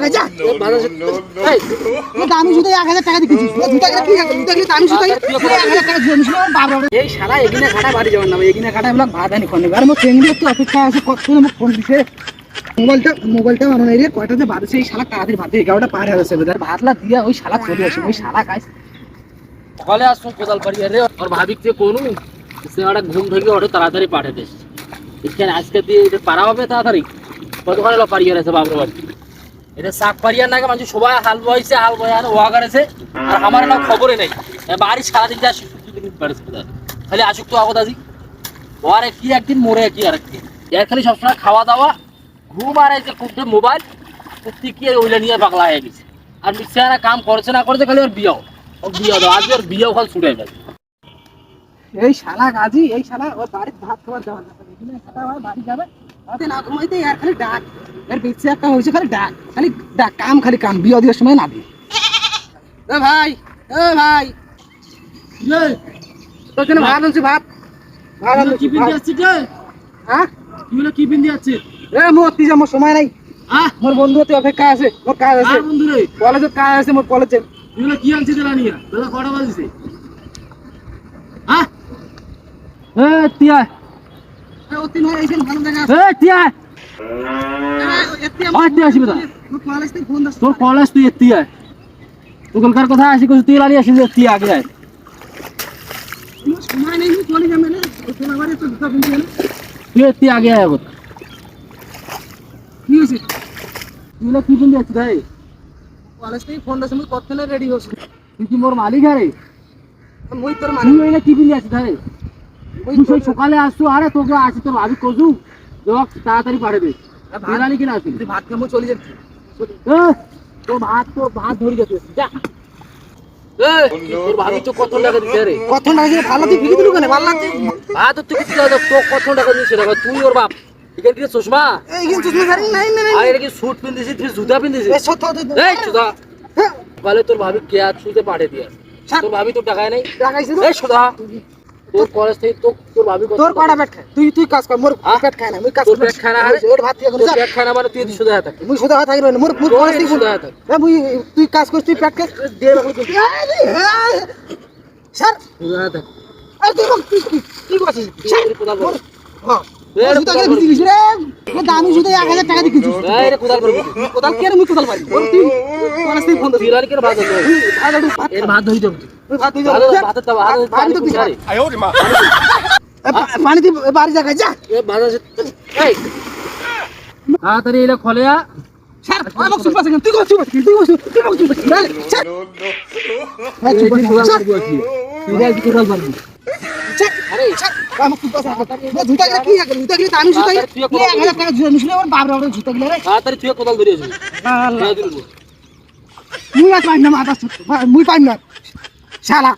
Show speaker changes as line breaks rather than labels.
জায়গায় যা দামি জুতো 1000 টাকা দিয়ে কিনছিস জুতা কি জুতা কি দামি জুতা 1000 টাকা দিয়ে নিছিস বাবা এই শালা এগিনা খাটা বাড়ি যাবেন না এগিনা খাটা ব্লক ভাত আনি কোন আর মো চেঙ্গি একটু অপেক্ষা আছে কত মোক ফোন দিছে মোবাইলটা মানো নাই রে কয়টা যে বাড়ছে এই শালা তাড়াতাড়ি ভাত 11টা পার হয়ে গেছে বেদার ভাতলা দিয়া ওই শালা চলে আসে ওই শালা গাইস
সকালে আসছো কোদাল পাড়িয়ে রে আর ভাবিতে কোন সেটা ঘুম থেকে ওঠে তাড়াতাড়ি পাঠে দিস এখানে আজকে দিয়ে এটা পারা হবে তাড়াতাড়ি কতক্ষণে লো পাড়িয়ে আছে বাবুর বাড়ি এটা শাক পাড়িয়ে নাকি মানুষ সবাই হাল বইছে হাল বয় আর ওয়া করেছে আর আমার না খবরই নেই বাড়ি সারাদিন যা খালি আসুক তো আগত আজি ওরে কি একদিন মরে কি আর একদিন এর খালি সবসময় খাওয়া দাওয়া ঘুম আর এই যে কুটে মোবাইল কুত্তি কি ওইলা নিয়ে পাগলা হয়ে গেছে আর মিশানা কাম করছে না করছে খালি ওর বিয়াও ও বিয়া দাও আজ ওর বিয়াও খাল ছুটে গেছে
এই শালা গাজি এই শালা ওর বাড়িতে ভাত খাওয়া যাওয়া না এখানে খাটা হয় বাড়ি যাবে রাতে না ঘুমাইতে আর খালি ডাক এর বিচ্ছে একটা হইছে খালি ডাক খালি কাম বিয়া দেওয়ার সময় না দি এ ভাই এই তো কেন ভাত আনছি ভাত
কি পিন্দি আছে রে
হ্যাঁ
তুই কি পিন্দি আছে
এ মোতি যা মোর সময় নাই মোর বন্ধু তো অপেক্ষা আছে মোর কাজ আছে
বন্ধু রে
কলেজে কাজ আছে মোর কলেজে
তুই কি আনছিস রে নিয়া দাদা কটা বাজিছে এ তিয়া
এ অতি নয় এইখানে ভালো জায়গা
এ তিয়া তিয়া আসিবে তো
মোর কলেজ থেকে ফোন দাস
তোর কলেজ তুই তিয়া তুই কলকার কথা আসি কইছিস তুই লালি আসিস তিয়া আগে যায়
মোর সময় নেই কলেজ যাবে না তোর আবার তো দুটো বিন্দু না
তুই তিয়া আগে আয় বল
কি হইছে
তুই কি পিন্দি আছিস রে
কলেজ থেকে ফোন দাস মই কতক্ষণে রেডি হইছি
তুই কি মোর মালিক আরে
মই তোর
তুই এনে কি পিন্দি আছিস রে তুই সেই সকালে আসছো আরে তোকে আসি তোর ভাবি কজু যোগ তাড়াতাড়ি পাঠিয়ে দে বিরানি কিনা আসিস
তুই ভাত খাবো চলে যাবি
তোর ভাত ধরে গেছে যা তোর ভাবি তো কত টাকা দিছে রে
কত না যে ভালো তুই বিক্রি দিলু কেন ভালো লাগছে
ভাত তুই কিছু দাও তো কত টাকা দিছে রে তুই ওর বাপ এখান থেকে চশমা
এই কিন্তু তুই জানি নাই
আর এটা কি স্যুট পিন্দিছিস তুই জুতা পিন্দিছিস
এ সত্য
এই সুধা বলে তোর ভাবি কে আর ছুতে পাঠিয়ে দিয়ে তোর ভাবি তো টাকায় নাই
লাগাইছিস
এই সুধা তোর কলেজ থেকে তোর ভাবি
তোর কটা পেট খায় তুই কাজ কর মোর পেট খায় না মই কাজ
তোর পেট খায় না আরে
ওর ভাত এখন
তোর পেট খায় না মানে তুই সুধা থাক
মই সুদা থাকি না মোর কলেজ থেকে
সুধা থাক
এ মই তুই কাজ কর তুই পেট খায় দে স্যার
সুধা থাক
আরে তুই কি করছিস
কোদাল বল
হ্যাঁ জুতা কে বিক্রি দিছিস রে ও দামি জুতা 1000 টাকা দিয়ে কিনছিস
এই রে কোদাল করবি
কোদাল কে রে মই কোদাল পারি তুই কলেজ থেকে ফোন দিছিস
বিরানি কে ভাত আছে এর ভাত ধই দেব
তুই ভাত দিছিস
ভাত দাও ভাত
তো দিছিস
আয় ওরে মা
পানি দি বাড়ি জায়গায় যা
এ ভাত আছে এই তাড়াতাড়ি এলে খলেয়া
স্যার আমাকে চুপ আছে তুই চুপ আছে স্যার
এই কোদাল করবি কি তুই যাই কোদাল পারবি
আরে আমাকে চুপ আছে জুতা কি জুতা কি দামি জুতা 1000 টাকা জুতা নিছিস আমার বাপ রে জুতা গিলা রে
তাড়াতাড়ি তুই কোদাল ধরে আসবি
আল্লাহ
দিয়ে দিবো
মুই পাই না মাথা মুই পাই না শালা